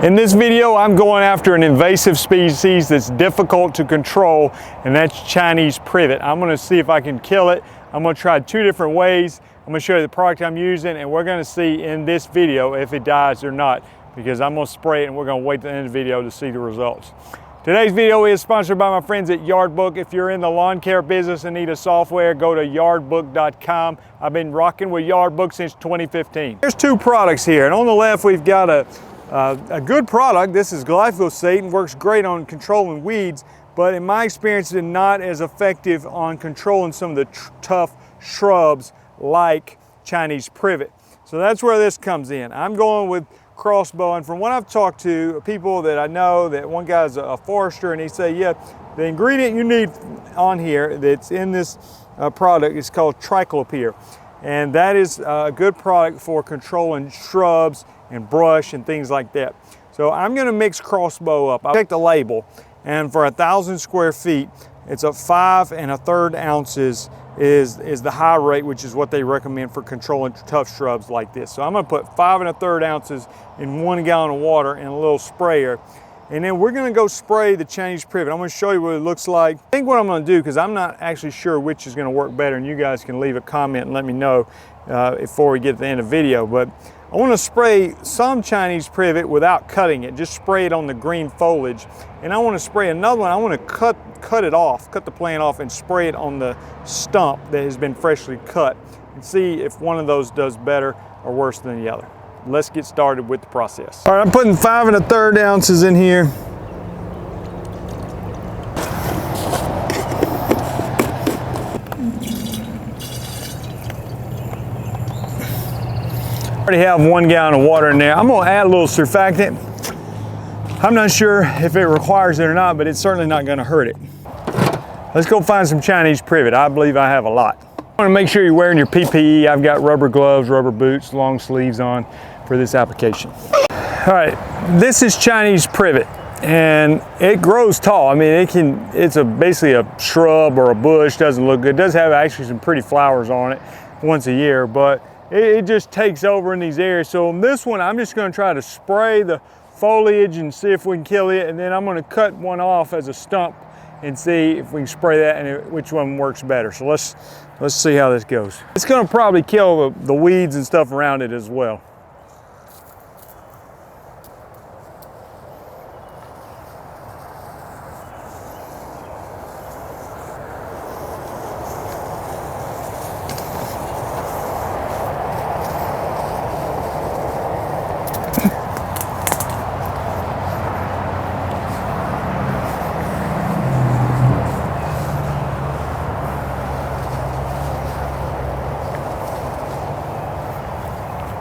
In this video, I'm going after an invasive species that's difficult to control, and that's Chinese privet. I'm going to see if I can kill it. I'm going to try 2 different ways. I'm going to show you the product I'm using, and we're going to see in this video if it dies or not, because I'm going to spray it and we're going to wait to the end of the video to see the results. Today's video is sponsored by my friends at Yardbook. If you're in the lawn care business and need a software, go to yardbook.com. I've been rocking with Yardbook since 2015. There's 2 products here, and on the left we've got a good product. This is glyphosate and works great on controlling weeds, but in my experience it's not as effective on controlling some of the tough shrubs like Chinese privet. So that's where this comes in. I'm going with crossbow, and from what I've talked to people that I know, that one guy's a forester, and he said, yeah, the ingredient you need on here that's in this product is called triclopyr, and that is a good product for controlling shrubs and brush and things like that. So I'm going to mix crossbow up. I checked the label, and for 1,000 square feet, it's a 5 1/3 ounces is the high rate, which is what they recommend for controlling tough shrubs like this. So I'm going to put 5 1/3 ounces in 1 gallon of water in a little sprayer, and then we're going to go spray the Chinese privet. I'm going to show you what it looks like. I think what I'm going to do, because I'm not actually sure which is going to work better, and you guys can leave a comment and let me know before we get to the end of the video, but I want to spray some Chinese privet without cutting it, just spray it on the green foliage. And I want to spray another one. I want to cut it off, cut the plant off, and spray it on the stump that has been freshly cut, and see if one of those does better or worse than the other. Let's get started with the process. All right, I'm putting 5 1/3 ounces in here. I already have 1 gallon of water in there. I'm going to add a little surfactant. I'm not sure if it requires it or not, but it's certainly not going to hurt it. Let's go find some Chinese privet. I believe I have a lot. I want to make sure you're wearing your PPE. I've got rubber gloves, rubber boots, long sleeves on for this application. All right, this is Chinese privet, and it grows tall. I mean, it's basically a shrub or a bush. Doesn't look good. It does have actually some pretty flowers on it once a year, but it just takes over in these areas. So on this one, I'm just going to try to spray the foliage and see if we can kill it, and then I'm going to cut one off as a stump and see if we can spray that and which one works better. So let's see how this goes. It's going to probably kill the weeds and stuff around it as well.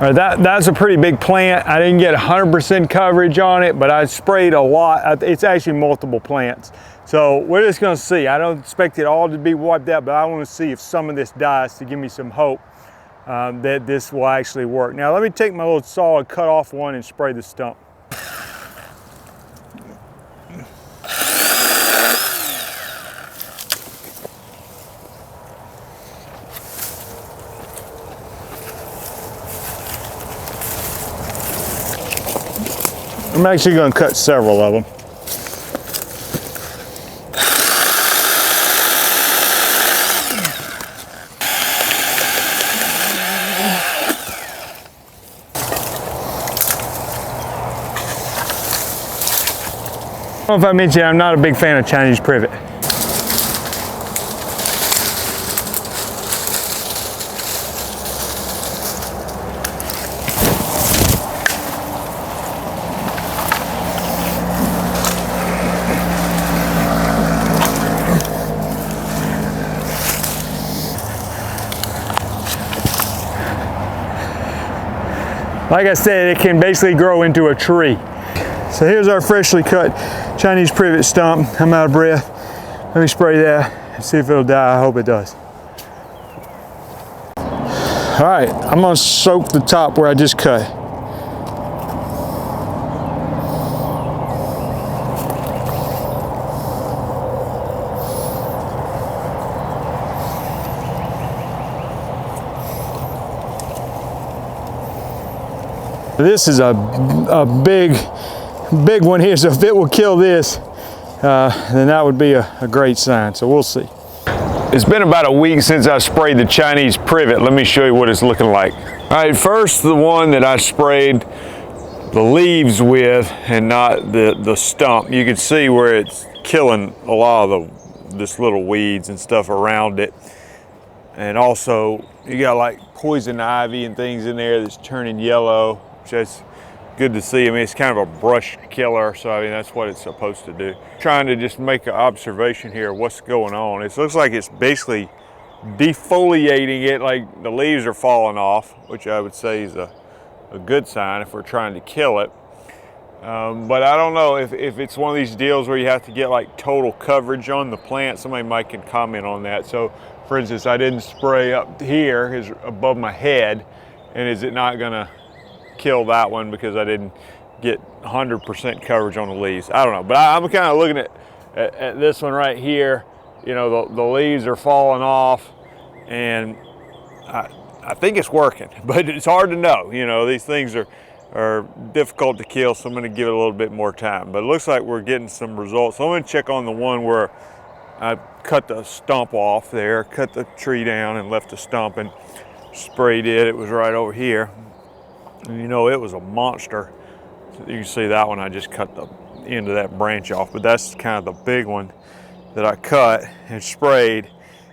All right, that's a pretty big plant. I didn't get 100% coverage on it, but I sprayed a lot. It's actually multiple plants. So we're just gonna see. I don't expect it all to be wiped out, but I wanna see if some of this dies to give me some hope that this will actually work. Now let me take my little saw and cut off one and spray the stump. I'm actually going to cut several of them. I don't know if I mentioned I'm not a big fan of Chinese privet. Like I said, it can basically grow into a tree. So here's our freshly cut Chinese privet stump. I'm out of breath. Let me spray that and see if it'll die. I hope it does. All right, I'm gonna soak the top where I just cut. This is a big big one here, so if it will kill this, then that would be a great sign, so we'll see. It's been about a week since I sprayed the Chinese Privet. Let me show you what it's looking like. All right, first the one that I sprayed the leaves with and not the stump. You can see where it's killing a lot of this little weeds and stuff around it. And also you got like poison ivy and things in there that's turning yellow, which is good to see. I mean, it's kind of a brush killer, so I mean, that's what it's supposed to do. Trying to just make an observation here of what's going on. It looks like it's basically defoliating it, like the leaves are falling off, which I would say is a good sign if we're trying to kill it. But I don't know if it's one of these deals where you have to get like total coverage on the plant. Somebody might can comment on that. So for instance, I didn't spray up here, is above my head, and is it not gonna kill that one because I didn't get 100% coverage on the leaves? I don't know, but I'm kind of looking at this one right here. You know, the leaves are falling off, and I think it's working, but it's hard to know. You know, these things are difficult to kill, so I'm going to give it a little bit more time. But it looks like we're getting some results. So I'm going to check on the one where I cut the stump off there, cut the tree down and left the stump and sprayed it. It was right over here. And you know, it was a monster. You can see that one, I just cut the end of that branch off, but that's kind of the big one that I cut and sprayed.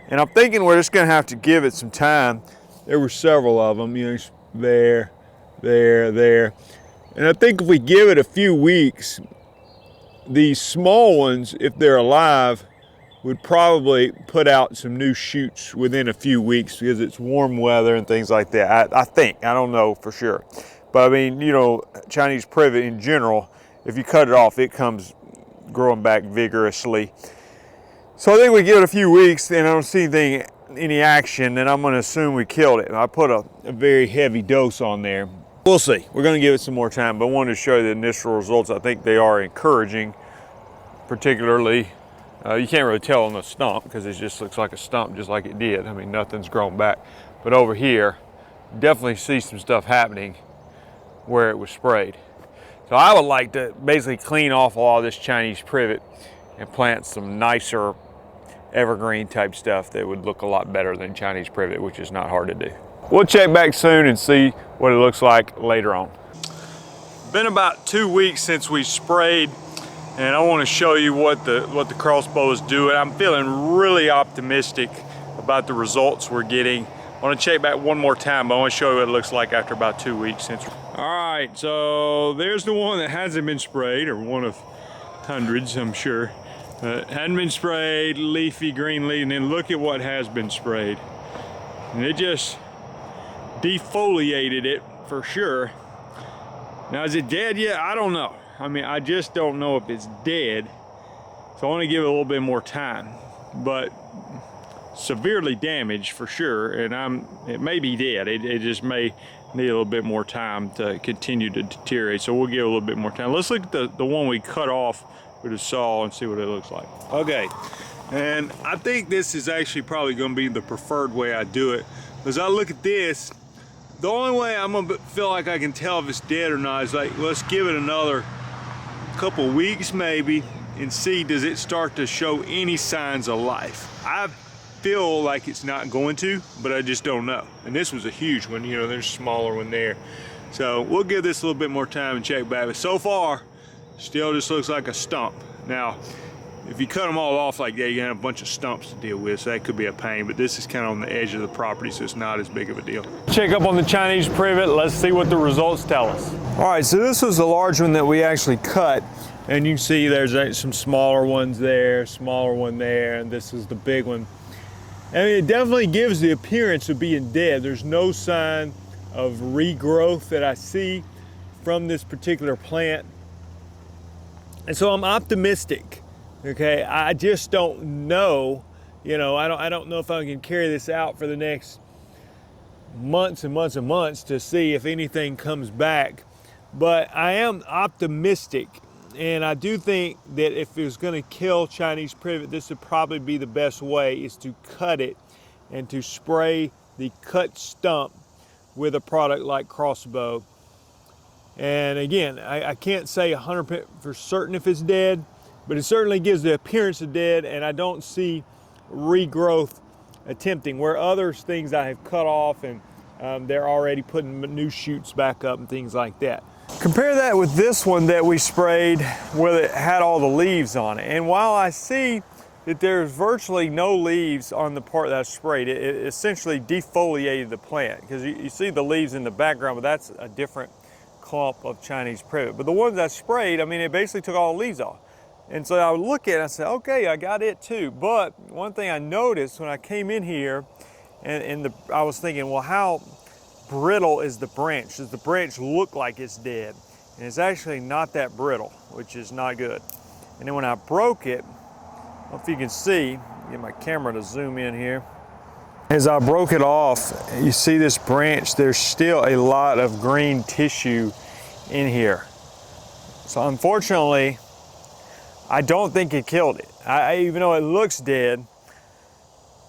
And I'm thinking we're just going to have to give it some time. There were several of them, you know, there. And I think if we give it a few weeks, these small ones, if they're alive, would probably put out some new shoots within a few weeks because it's warm weather and things like that. I think, I don't know for sure. But I mean, you know, Chinese Privet in general, if you cut it off, it comes growing back vigorously. So I think we give it a few weeks and I don't see any action, and I'm going to assume we killed it. And I put a very heavy dose on there. We'll see. We're going to give it some more time, but I wanted to show you the initial results. I think they are encouraging, particularly, you can't really tell on the stump because it just looks like a stump just like it did. I mean, nothing's grown back. But over here, definitely see some stuff happening where it was sprayed. So I would like to basically clean off all this Chinese Privet and plant some nicer evergreen type stuff that would look a lot better than Chinese Privet, which is not hard to do. We'll check back soon and see what it looks like later on. Been about 2 weeks since we sprayed, and I want to show you what the crossbow is doing. I'm feeling really optimistic about the results we're getting. I want to check back one more time, but I want to show you what it looks like after about 2 weeks since. All right, so there's the one that hasn't been sprayed, or one of hundreds, I'm sure. Hadn't been sprayed, leafy green leaf, and then look at what has been sprayed. And it just defoliated it for sure. Now, is it dead yet? I don't know. I mean, I just don't know if it's dead. So I want to give it a little bit more time, but severely damaged for sure. And it may be dead. It just may need a little bit more time to continue to deteriorate. So we'll give it a little bit more time. Let's look at the one we cut off with a saw and see what it looks like. Okay, and I think this is actually probably going to be the preferred way I do it. As I look at this, the only way I'm going to feel like I can tell if it's dead or not is like, let's give it another couple weeks maybe and see, does it start to show any signs of life? I feel like it's not going to, but I just don't know. And this was a huge one, you know, there's a smaller one there. So we'll give this a little bit more time and check back. But so far, still just looks like a stump. Now, if you cut them all off like that, you have a bunch of stumps to deal with, so that could be a pain, but this is kind of on the edge of the property, so it's not as big of a deal. Check up on the Chinese Privet. Let's see what the results tell us. All right, so this was the large one that we actually cut, and you can see there's some smaller ones there, smaller one there, and this is the big one. I mean, it definitely gives the appearance of being dead. There's no sign of regrowth that I see from this particular plant. And so I'm optimistic, okay? I just don't know, you know, I don't know if I can carry this out for the next months and months and months to see if anything comes back. But I am optimistic, and I do think that if it was gonna kill Chinese Privet, this would probably be the best way, is to cut it and to spray the cut stump with a product like Crossbow. And again, I can't say 100% for certain if it's dead, but it certainly gives the appearance of dead, and I don't see regrowth attempting, where other things I have cut off and they're already putting new shoots back up and things like that. Compare that with this one that we sprayed where it had all the leaves on it. And while I see that there's virtually no leaves on the part that I sprayed, it essentially defoliated the plant, because you see the leaves in the background, but that's a different clump of Chinese privet. But the ones I sprayed, I mean, it basically took all the leaves off. And so I would look at it and I said, okay, I got it too. But one thing I noticed when I came in here, I was thinking, well, how brittle is the branch? Does the branch look like it's dead? And it's actually not that brittle, which is not good. And then when I broke it, I don't know if you can see, get my camera to zoom in here. As I broke it off, you see this branch, there's still a lot of green tissue in here. So unfortunately, I don't think it killed it. Even though it looks dead,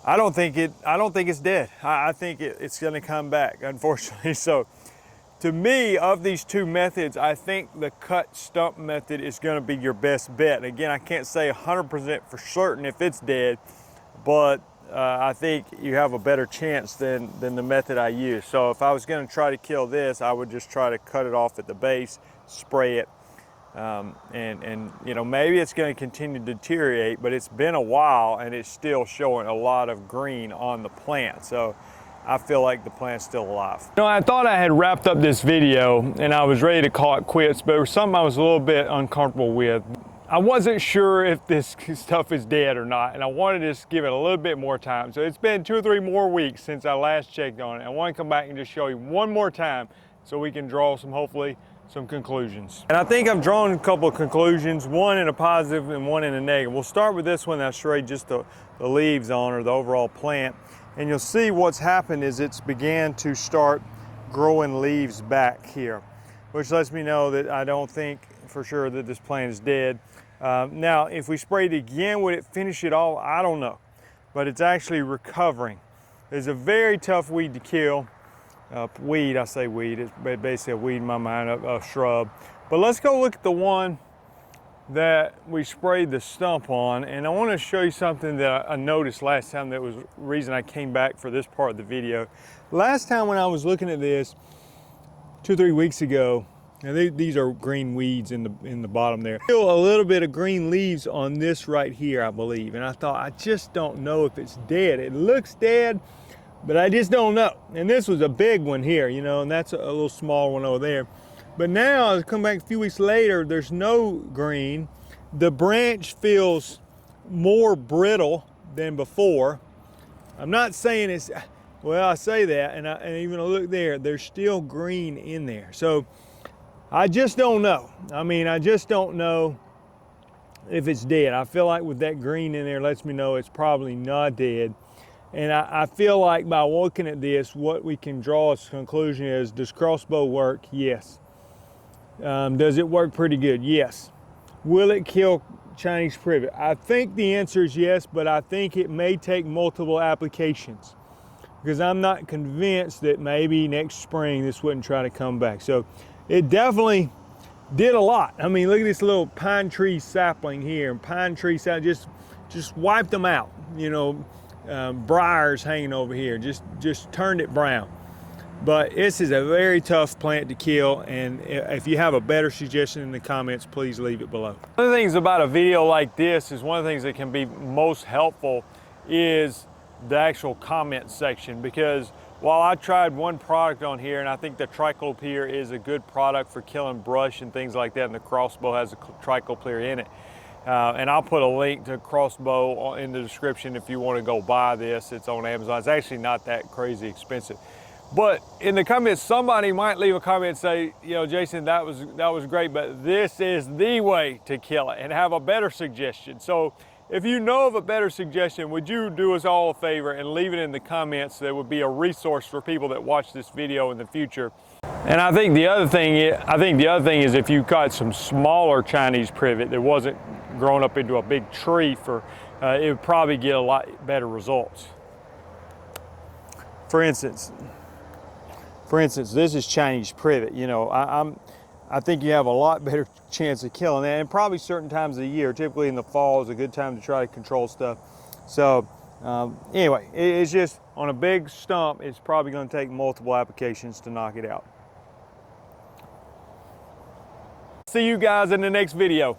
I don't think it's dead. I think it's going to come back, unfortunately. So to me, of these two methods, I think the cut stump method is going to be your best bet. Again, I can't say 100% for certain if it's dead, but I think you have a better chance than the method I use. So if I was going to try to kill this, I would just try to cut it off at the base, spray it, and you know, maybe it's going to continue to deteriorate, but it's been a while and it's still showing a lot of green on the plant. So I feel like the plant's still alive. You know, I thought I had wrapped up this video and I was ready to call it quits, but there was something I was a little bit uncomfortable with. I wasn't sure if this stuff is dead or not, and I wanted to just give it a little bit more time. So it's been 2 or 3 more weeks since I last checked on it. I want to come back and just show you one more time so we can draw hopefully some conclusions. And I think I've drawn a couple of conclusions, one in a positive and one in a negative. We'll start with this one that I sprayed just the leaves on, or the overall plant. And you'll see what's happened is it's began to start growing leaves back here, which lets me know that I don't think for sure that this plant is dead. Now, if we sprayed it again, would it finish it all? I don't know, but it's actually recovering. It's a very tough weed to kill. Weed, I say weed, it's basically a weed in my mind, a shrub. But let's go look at the one that we sprayed the stump on, and I want to show you something that I noticed last time that was the reason I came back for this part of the video. Last time when I was looking at this 2 or 3 weeks ago, now these are green weeds in the bottom there. Still a little bit of green leaves on this right here, I believe, and I thought, I just don't know if it's dead. It looks dead, but I just don't know. And this was a big one here, you know, and that's a little small one over there. But now, I come back a few weeks later, there's no green. The branch feels more brittle than before. I'm not saying it's, well, I say that, and even look there, there's still green in there. So I just don't know. I mean, I just don't know if it's dead. I feel like with that green in there lets me know it's probably not dead. And I feel like by looking at this, what we can draw as a conclusion is, does crossbow work? Yes. Does it work pretty good? Yes. Will it kill Chinese privet? I think the answer is yes, but I think it may take multiple applications, because I'm not convinced that maybe next spring this wouldn't try to come back. So it definitely did a lot. I mean, look at this little pine tree sapling here, and pine tree sapling, just wiped them out. You know, briars hanging over here, just turned it brown. But this is a very tough plant to kill, and if you have a better suggestion in the comments, please leave it below. One of the things about a video like this is one of the things that can be most helpful is the actual comment section, because while I tried one product on here, and I think the triclopyr is a good product for killing brush and things like that, and the crossbow has a triclopyr in it. And I'll put a link to crossbow in the description if you want to go buy this. It's on Amazon. It's actually not that crazy expensive. But in the comments, somebody might leave a comment and say, you know, Jason, that was great, but this is the way to kill it, and have a better suggestion. So if you know of a better suggestion, would you do us all a favor and leave it in the comments? That would be a resource for people that watch this video in the future. And I think the other thing is if you got some smaller Chinese privet that wasn't grown up into a big tree, it would probably get a lot better results. For instance, this is Chinese privet. You know, I think you have a lot better chance of killing that. And probably certain times of the year, typically in the fall is a good time to try to control stuff. So anyway, it's just on a big stump, it's probably going to take multiple applications to knock it out. See you guys in the next video.